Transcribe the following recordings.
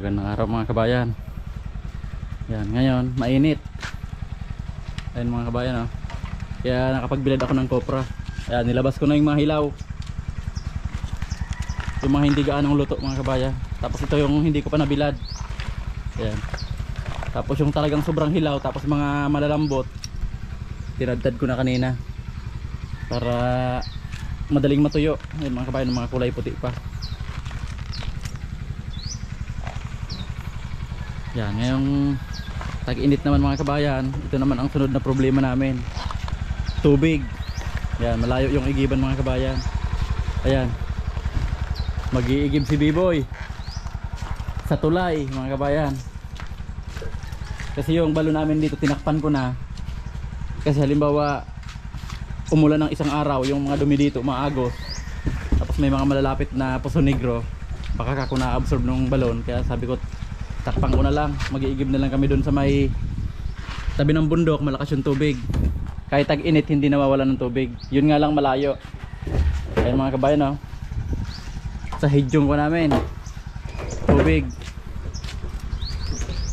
Magandang araw mga kabayan. Yan, ngayon mainit. Ayun mga kabayan, oh. Kaya nakapagbilad ako ng kopra. Ayan, nilabas ko na yung mga hilaw. Yung mga hindi gaanong luto mga kabayan. Tapos ito yung hindi ko pa nabilad. Ayan. Tapos yung talagang sobrang hilaw, tapos mga malalambot, tinadtad ko na kanina para madaling matuyo. Ayun mga kabayan, mga kulay puti pa. Yan, ngayong tag-init naman mga kabayan, ito naman ang sunod na problema namin. Tubig. Yan, malayo yung igiban mga kabayan. Ayan. Mag-iigib si B-Boy sa tulay mga kabayan. Kasi yung balon namin dito tinakpan ko na. Kasi halimbawa umulan ng isang araw, yung mga dumi dito maagos. Tapos may mga malalapit na Poso Negro, baka kako na-absorb ng balon. Kaya sabi ko takpan ko na lang, mag-iigib na lang kami doon sa may tabi ng bundok, malakas yung tubig. Kahit tag-init hindi nawawalan ng tubig. Yun nga lang malayo. Ayun mga kabayan, oh. Sa hidyong ko namin tubig.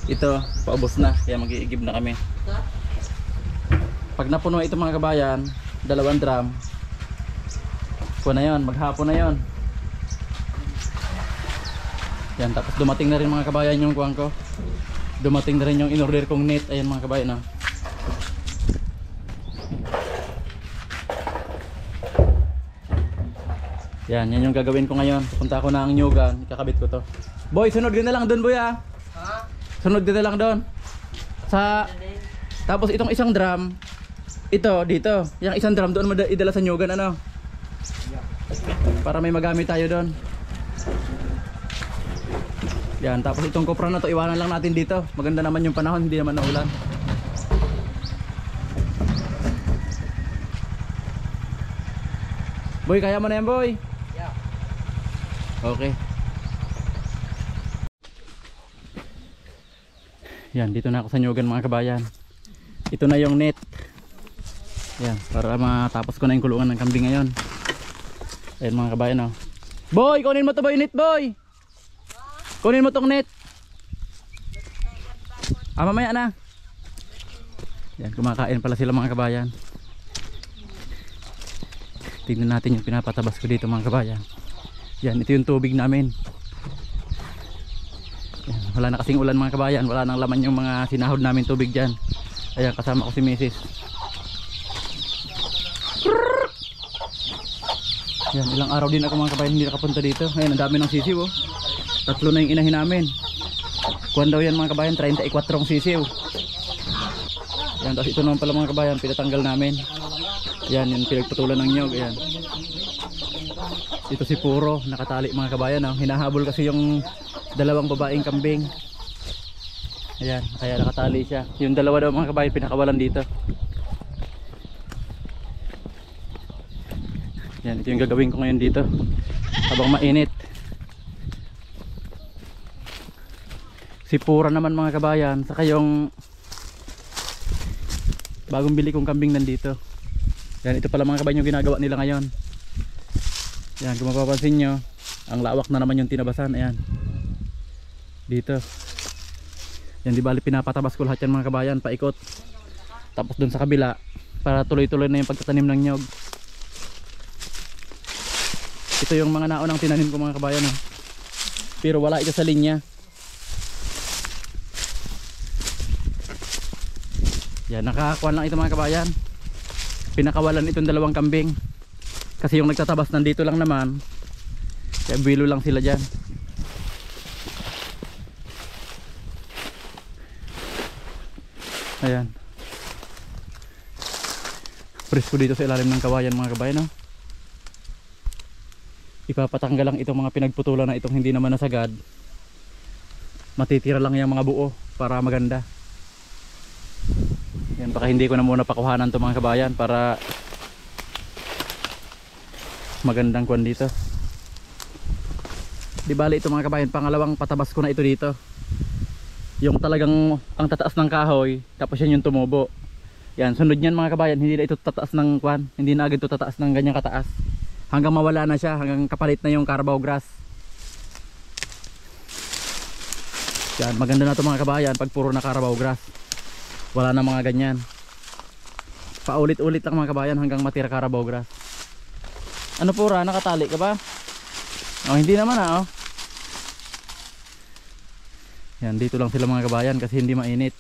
Ito, paubos na, kaya mag-iigib na kami. Pag napuno ito mga kabayan, 2 drum. Kuha na yun, maghapon na yun. Yan, tapos dumating na rin mga kabayan yung kuwang ko. Dumating na rin yung in-order kong net. Ayan mga kabayan, oh. Yan, yan yung gagawin ko ngayon. Punta ako ng Nyugan, kakabit ko to. Boy, sunod ka na lang doon boy, ah. Ha? Sunod ka na lang doon. Sa tapos itong isang drum, ito dito, yung isang drum doon mo idala sa Nyugan, ano? Para may magamit tayo doon. Yan, tapos itong kopra na to iwanan lang natin dito. Maganda naman yung panahon, hindi naman naulan. Boy, kaya mo na yan boy? Yeah. Okay. Yan, dito na ako sa Nyugan mga kabayan. Ito na yung net. Yan, para matapos ko na yung kulungan ng kambing ngayon. Ayan mga kabayan, oh. Boy, kunin mo to boy, net boy. Kunin mo tong net. Mamaya na. Yan, kumakain pala sila mga kabayan. Tingnan natin yung pinapatabas ko dito mga kabayan. Yan, ito yung tubig namin. Yan, wala na kasing ulan mga kabayan. Wala nang laman yung mga sinahod namin tubig dyan. Ayan, kasama ko si Mrs. Yan, ilang araw din ako mga kabayan hindi nakapunta dito. Ayan, ang dami ng sisiw, oh. 3 na yung inahin namin. Kuwan daw yan mga kabayan, 34 sisiw. Yan, tapos ito naman pala mga kabayan, pinatanggal namin. Yan, yung pinagputulan ng nyog. Ayan. Ito si Puro, nakatali mga kabayan, oh. Hinahabol kasi yung 2 babaeng kambing. Ayan, kaya nakatali siya. Yung 2 daw mga kabayan, pinakawalan dito. Yan, ito yung gagawin ko ngayon dito habang mainit. Si Pura naman mga kabayan, saka yung bagong bili kong kambing nandito. Yan, ito pala mga kabayan yung ginagawa nila ngayon. Yan, kung mapapansin nyo, ang lawak na naman yung tinabasan. Ayan, dito. Yan, di bali pinapatabas ko lahat yan mga kabayan, paikot. Tapos dun sa kabila, para tuloy-tuloy na yung pagtatanim ng nyog. Ito yung mga naunang tinanim ko mga kabayan, oh. Pero wala ito sa linya. Yan, nakakuha lang ito mga kabayan. Pinakawalan itong 2 kambing. Kasi yung nagtatabas nandito lang naman. Kaya bilo lang sila dyan. Ayan. Presko dito sa ilalim ng kawayan mga kabayan, oh. Ipapatanggal lang itong mga pinagputulan na itong hindi naman nasagad. Matitira lang yung mga buo para maganda. Yan, baka hindi ko na muna pakuhanan to mga kabayan para magandang kuwan dito. Di bali ito mga kabayan, pangalawang patabas ko na ito dito. Yung talagang ang tataas ng kahoy, tapos yan yung tumubo. Yan, sunod yan mga kabayan, hindi na ito tataas ng kuwan, hindi na agad ito tataas ng ganyang kataas. Hanggang mawala na siya, hanggang kapalit na yung carabao grass. Yan, maganda na ito mga kabayan pag puro na Carabao grass. Wala na mga ganyan. Paulit-ulit lang mga kabayan hanggang matira Carabao grass. Ano pura, nakatali ka ba? Oh, hindi naman oh. Yan, dito lang sila mga kabayan kasi hindi mainit.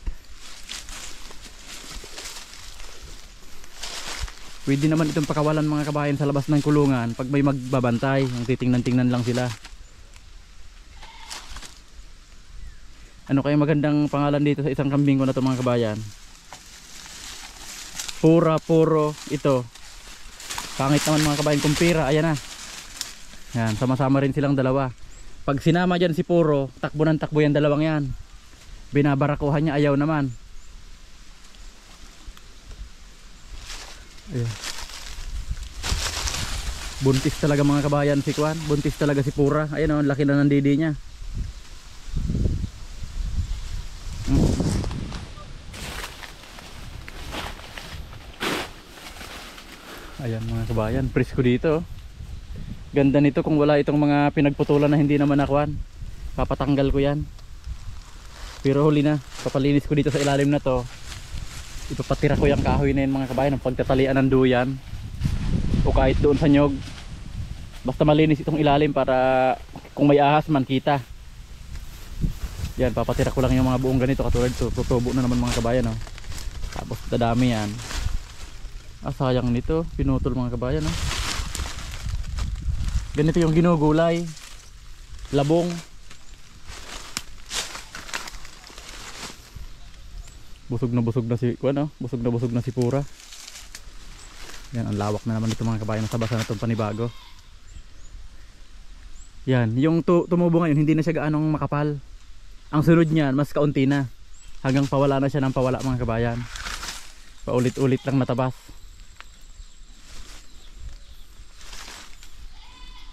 Pwede naman itong pakawalan mga kabayan sa labas ng kulungan pag may magbabantay. Ang titingnan-tingnan lang sila. Ano kaya magandang pangalan dito sa isang kambing ko na ito mga kabayan? Puro ito. Pangit naman mga kabayan kung pira. Ayan na. Yan, sama-sama rin silang dalawa. Pag sinama dyan si Puro, takbo ng takbo yan dalawang yan. Binabarakuhan niya, ayaw naman. Ayan. Buntis talaga mga kabayan si Kwan. Buntis talaga si Pura. Ayan o, laki na ng didi niya. Ayan mga kabayan, presko dito. Ganda nito kung wala itong mga pinagputulan na hindi naman nakwan. Papatanggal ko yan. Pero huli na, papalinis ko dito sa ilalim na to. Ipapatira ko yung kahoy na yun mga kabayan, ang pagtatalian ng duyan o kahit doon sa nyog. Basta malinis itong ilalim para kung may ahas man kita. Yan, papatira ko lang yung mga buong ganito katulad ito. Tutubo na naman mga kabayan oh. Tapos dadami yan. Sayang nito, pinutol mga kabayan oh. Ganito yung ginugulay, labong. Busog na si ano, busog na si Pura. Yan, ang lawak na naman ito mga kabayan sa basa na itong panibago. Yan, yung tumubo ngayon hindi na siya gaanong makapal. Ang sunod niyan mas kaunti na. Hanggang pawala na siya ng pawala mga kabayan. Paulit-ulit lang natabas.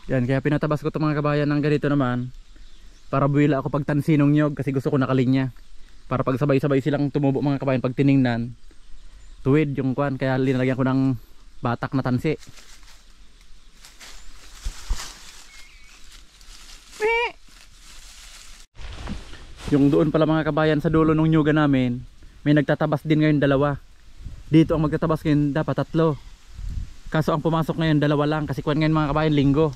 Yan, kaya pinatabas ko ito mga kabayan ng ganito naman. Para buwila ako pag tansinong nyog kasi gusto ko nakalinya. Para pag sabay-sabay silang tumubo mga kabayan pag tiningnan. Tuwid yung kwan, kaya linalagyan ko ng batak na tansi. Yung doon pala mga kabayan sa dulo ng nyuga namin, may nagtatabas din ngayon dalawa. Dito ang magtatabas ngayon dapat 3. Kaso ang pumasok ngayon 2 lang kasi kwan ngayon mga kabayan linggo.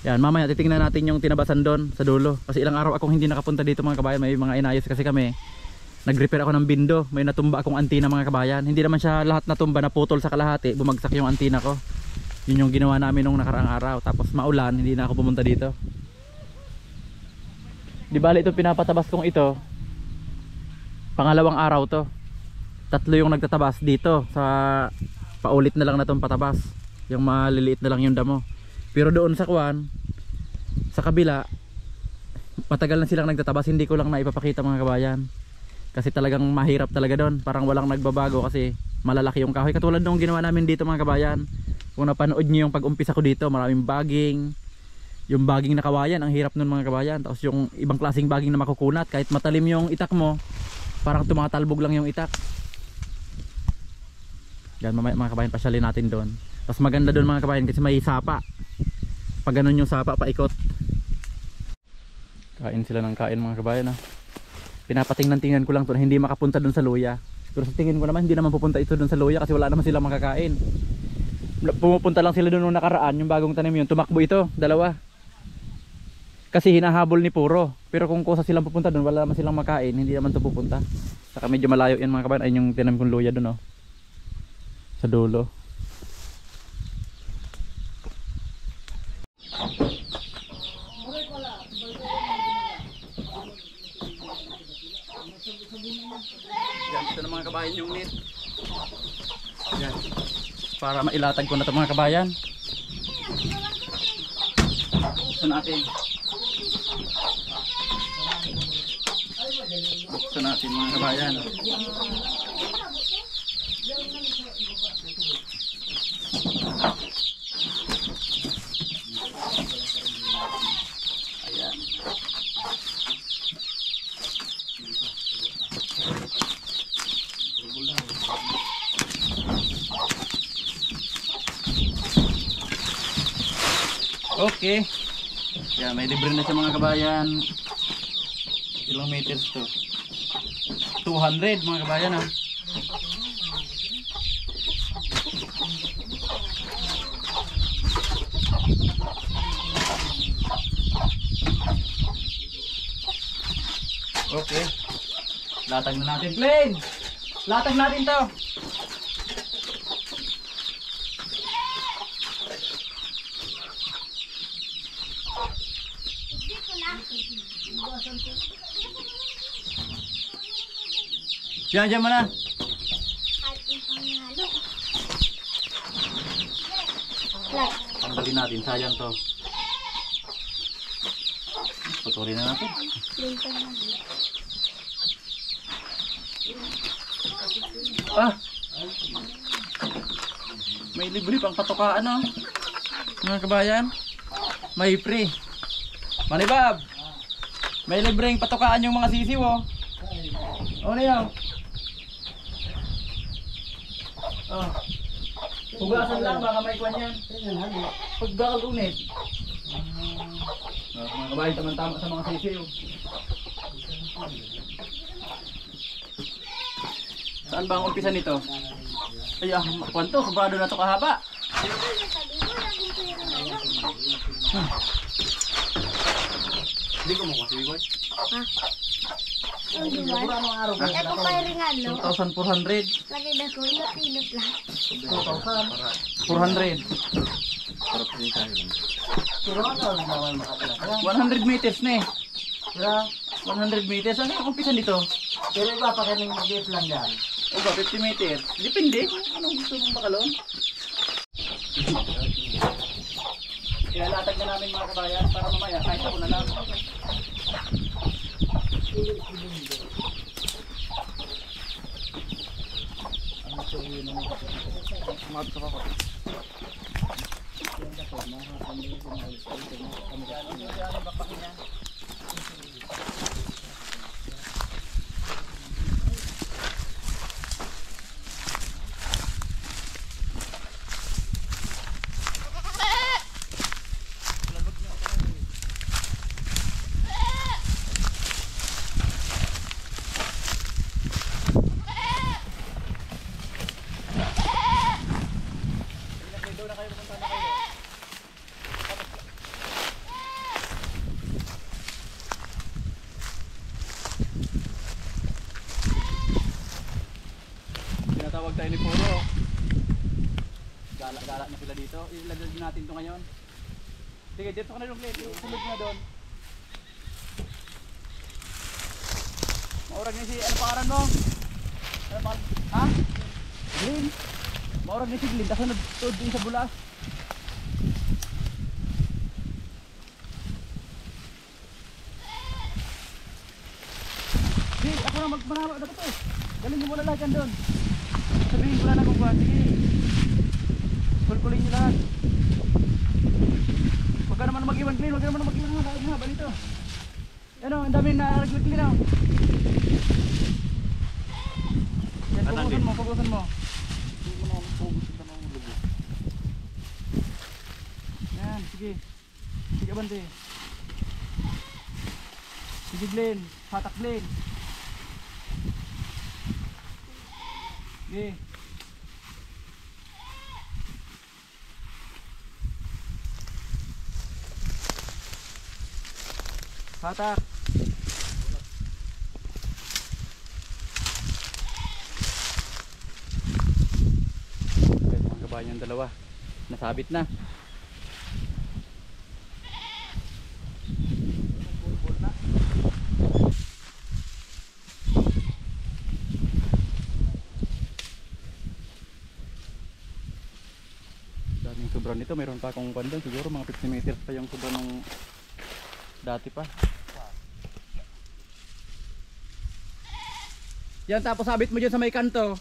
Yan, mamaya titingnan natin yung tinabasan doon sa dulo. Kasi ilang araw akong hindi nakapunta dito mga kabayan. May mga inayos kasi kami. Nag-repair ako ng bindo. May natumba akong antina mga kabayan. Hindi naman siya lahat natumba, naputol sa kalahati. Bumagsak yung antina ko. Yun yung ginawa namin nung nakaraang araw. Tapos maulan, hindi na ako pumunta dito. Di bali ito pinapatabas kong ito. Pangalawang araw to. 3 yung nagtatabas dito. Sa paulit na lang na itong patabas. Yung maliliit na lang yung damo. Pero doon sa kwan, sa kabila, matagal na silang nagtatabas. Hindi ko lang naipapakita mga kabayan. Kasi talagang mahirap talaga doon. Parang walang nagbabago kasi malalaki yung kahoy. Katulad nung ginawa namin dito mga kabayan. Kung napanood nyo yung pag-umpisa ko dito, maraming bagging. Yung bagging na kawayan, ang hirap nun mga kabayan. Tapos yung ibang klaseng bagging na makukunat. Kahit matalim yung itak mo, parang tumatalbog lang yung itak. Yan mga kabayan, pasyalin natin doon. Tapos maganda doon mga kabayan kasi may sapa. Pag ganun yung sapa, paikot. Kain sila ng kain mga kabayan ha. Pinapatingnan-tingnan ko lang to na hindi makapunta doon sa luya. Pero sa tingin ko naman hindi naman pupunta ito doon sa luya kasi wala naman sila makakain. Pumupunta lang sila doon nung nakaraan, yung bagong tanim yun. Tumakbo ito, 2. Kasi hinahabol ni Puro. Pero kung kusa silang pupunta doon, wala naman silang makain. Hindi naman ito pupunta. Saka medyo malayo yan mga kabayan. Ayun yung tinam kong luya doon oh. Sa dulo. Yan, ito na mga kabayan yung net. Yan. Para mailatag ko na ito mga kabayan. Buksan natin. Buksan natin mga kabayan. Ayan. Okay. Yan, may libre na siya mga kabayan. Ilang meters to? 200 mga kabayan ha. Okay. Latag na natin, Glenn. Latag natin to. Diyan mo na. Tanggalin natin, sayang to. Putulin na natin. Ah! May libre pang patukaan oh. Mga kabayan. May free. Manibab! May libreng patukaan yung mga sisiw oh. O na yun. Oh. Hugasan lang baka may kwan yan. Pag bakal unit. Mga kabayan, tama-tama sa mga sisiw. Saan ba ang umpisa nito? Ay, kwanto, sobrado na ito kahaba. Hindi ko mo kasi, boy. Ha? Ito pa rin ano. 2,400. Lagi na ko, inot-inot lang. 400. 100 meters na eh. 100 meters. Ano yung umpisa nito? Pero iba pa kaming mag-gift lang yan. O ba, 50 meters? Depende. Anong gusto mong bakalon? Ilalatag na namin mga kabayan para mamaya kahit ako na lang. Tinatawag tayo ni Puro. Gala-gala na sila dito. Ilagay natin to ngayon. Sige, dito ka na yung plate. Sulog na doon. Maurag na si, ano pangalan mo? Ano pangalan? Ha? Glenn? Maurag na si Glenn. Tapos nagtuod din sa bulas. Sige, ako na magmanama. Dapat to. Galing mo na lahat yan doon. Sabihin ko na na kung buwan. Sige. Kulkulin nyo lahat. Huwag ka naman mag-iwan, Glenn. Huwag ka naman mag-iwan. Haba nito. Yan o, ang dami na nag-Glenn o. Yan, pugusan mo, pugusan mo. Yan, sige. Sige, bante. Sige, Glenn. Hatak, Glenn. Sige. Hatak. Okay, mga kabayan yung dalawa. Nasabit na. Daming sobra nito. Mayroon pa akong kwan doon. Siguro mga 50 meters pa yung sobra nung dati pa. Yan, tapos sabit mo dyan sa may kanto.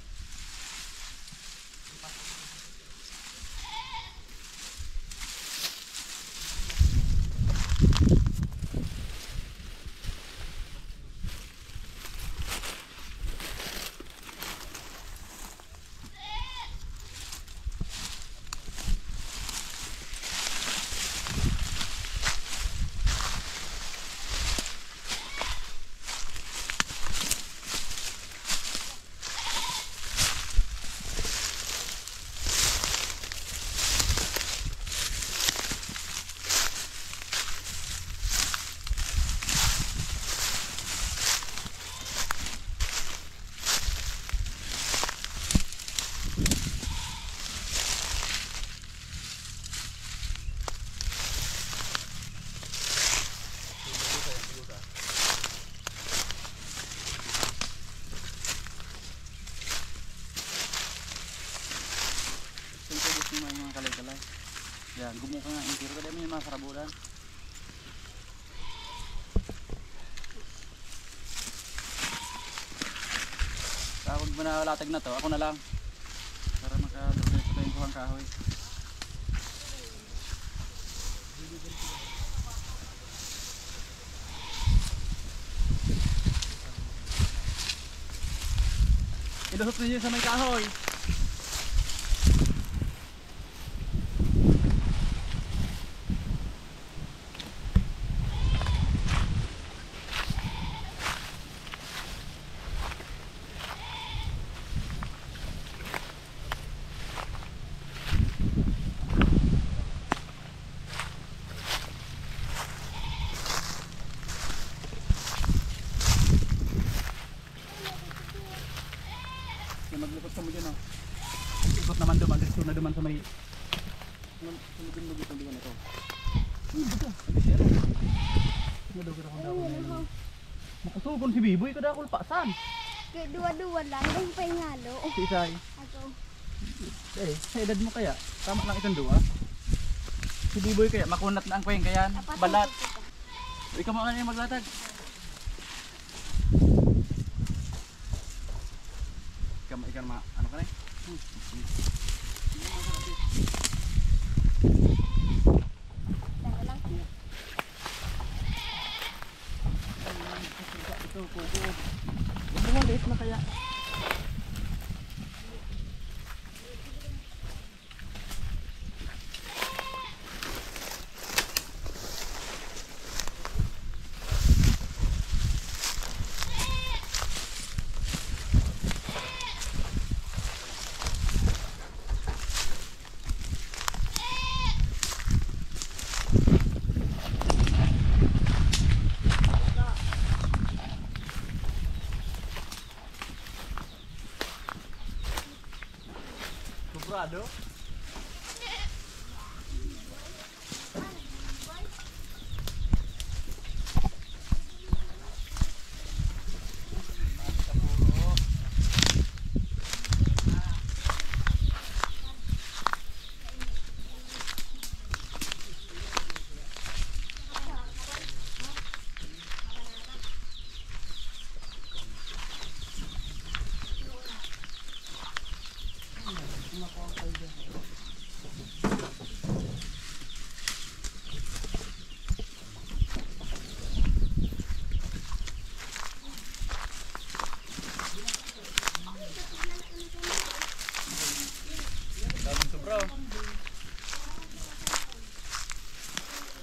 karabulan. Tawag mo na latag na to, ako na lang. Para makadagdag ko tayong kuhang kahoy. Ilusot ninyo sa may kahoy. Maglipot ka mo dyan, oh. Ikot naman duman, dito na duman sa may sunodin mo dito ang duman ito. Dito, abis yan. Nadugod akong dako ngayon. Makasugon si Biboy, kada ako pasan. Kaya duwa-duwa lang, dahil pa yung halo. Si Isay. Ako. Sa edad mo kaya, tama lang itong duwa. Si Biboy kaya, makunat na ang kweng kayan, balat. Ikaw mo ano yung maglatag. Ikan ano ka na eh? Dahil lang. Ito, kuko. Huwag mo liit na kaya. Sobrado.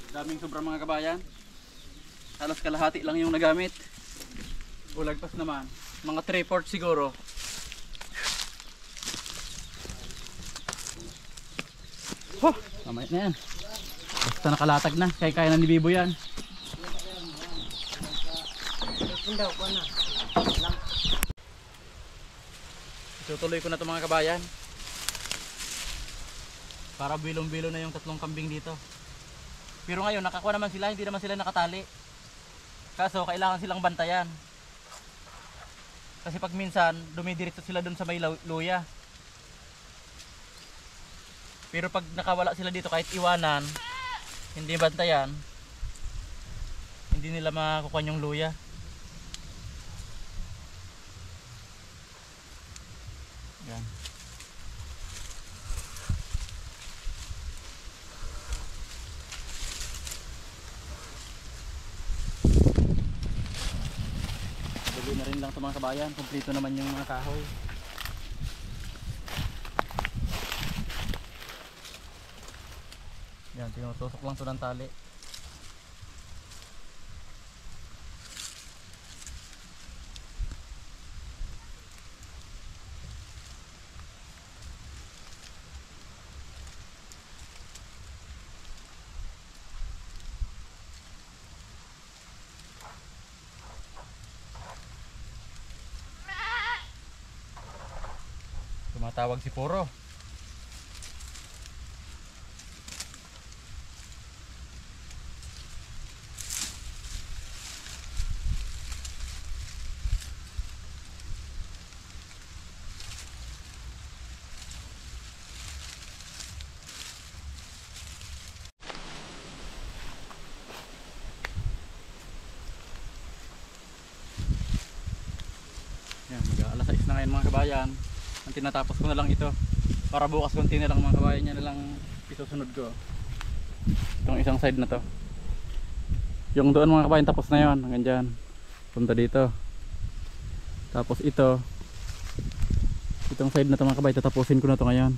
Daming sobra mga kabayan. Halos kalahati lang yung nagamit. Ulagpas naman. Mga 3/4 siguro. Huh, mamaya na yan. Basta nakalatag na. Kaya na ni Bibo yan. Tutuloy ko na ito mga kabayan. Para bilong-bilo na yung 3 kambing dito. Pero ngayon nakakuha naman sila, hindi naman sila nakatali. Kaso kailangan silang bantayan. Kasi pag minsan dumidiretso sila dun sa may luya. Pero pag nakawala sila dito kahit iwanan, hindi bantayan, hindi nila makukuha yung luya. Yan. Dali na rin lang ito mga kabayan, kumpleto naman yung mga kahoy. Yan, tinutusok lang ito ng tali. Tumatawag si Puro. Ngayon mga kabayan, ang tinatapos ko na lang ito. Para bukas konti na lang mga kabayan, niya na lang isusunod ko. Itong isang side na to. Yung doon mga kabayan tapos na yon, hanggang dyan. Punta dito. Tapos ito. Itong side na to mga kabayan, tatapusin ko na to ngayon.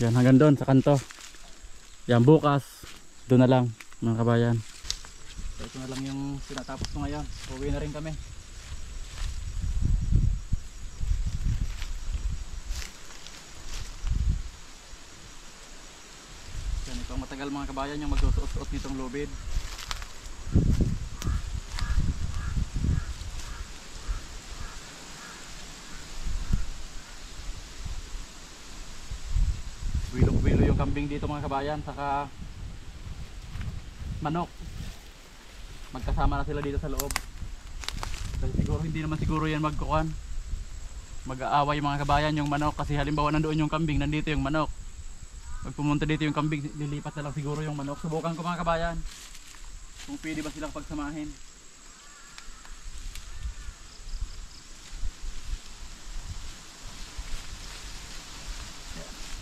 Yan hanggang doon sa kanto. Yan bukas, doon na lang mga kabayan. So ito na lang yung tinatapos ko ngayon. Uwi na rin kami. Yan ito matagal mga kabayan yung magsusuot nitong lubid. Bilo yung kambing dito mga kabayan, saka manok. Magkasama na sila dito sa loob. Kasi siguro hindi naman siguro yan magkukuhan. Mag-aaway mga kabayan yung manok, kasi halimbawa nandoon yung kambing, nandito yung manok. Pag pumunta dito yung kambing, lilipat na lang siguro yung manok. Subukan ko mga kabayan kung pwede ba silang pagsamahin.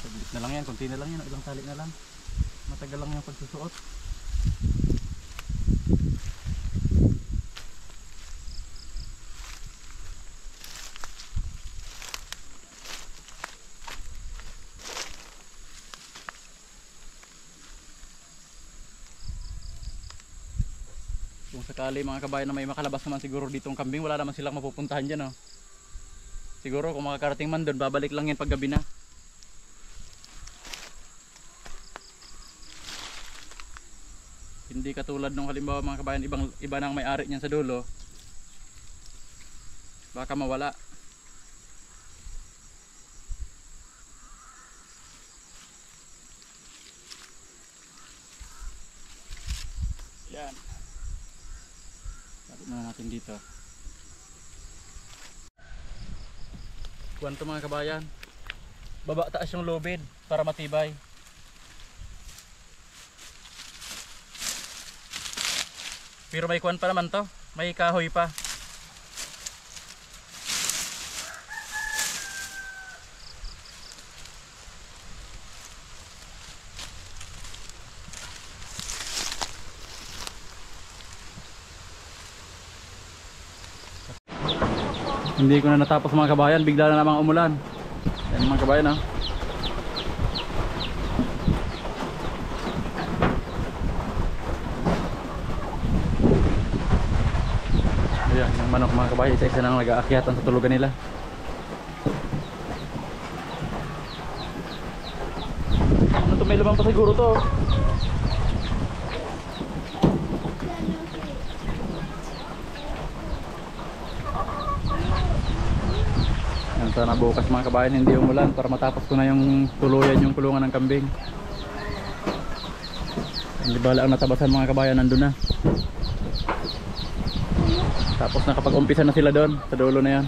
Saglit na lang yan, konti na lang yan, ilang tali na lang. Matagal lang yung pagsusuot. Kung sakali mga kabayan na may makalabas naman siguro ditong kambing, wala naman silang mapupuntahan dyan, oh. Siguro kung makakarating man doon, babalik lang yan pag gabi na. Hindi katulad nung halimbawa mga kabayan, iba nang may-ari niyan sa dulo. Baka mawala. Yan. Balik na natin dito. Kuwanto mga kabayan. Baba taas yung lubid para matibay. Pero may kuwan pa naman to, may kahoy pa. Hindi ko na natapos mga kabayan, bigla na namang umulan. Yan mga kabayan, ah. Ayan, yung manok mga kabayan, isa-isa nang nag-aakyatan sa tulugan nila. Ano to, may lamang pa siguro to. Yan, sana bukas mga kabayan hindi umulan para matapos ko na yung tuluyan yung kulungan ng kambing. Hindi bala ang natabasan mga kabayan, nandun na. Tapos nakapag-umpisa na sila doon sa dulo na yan.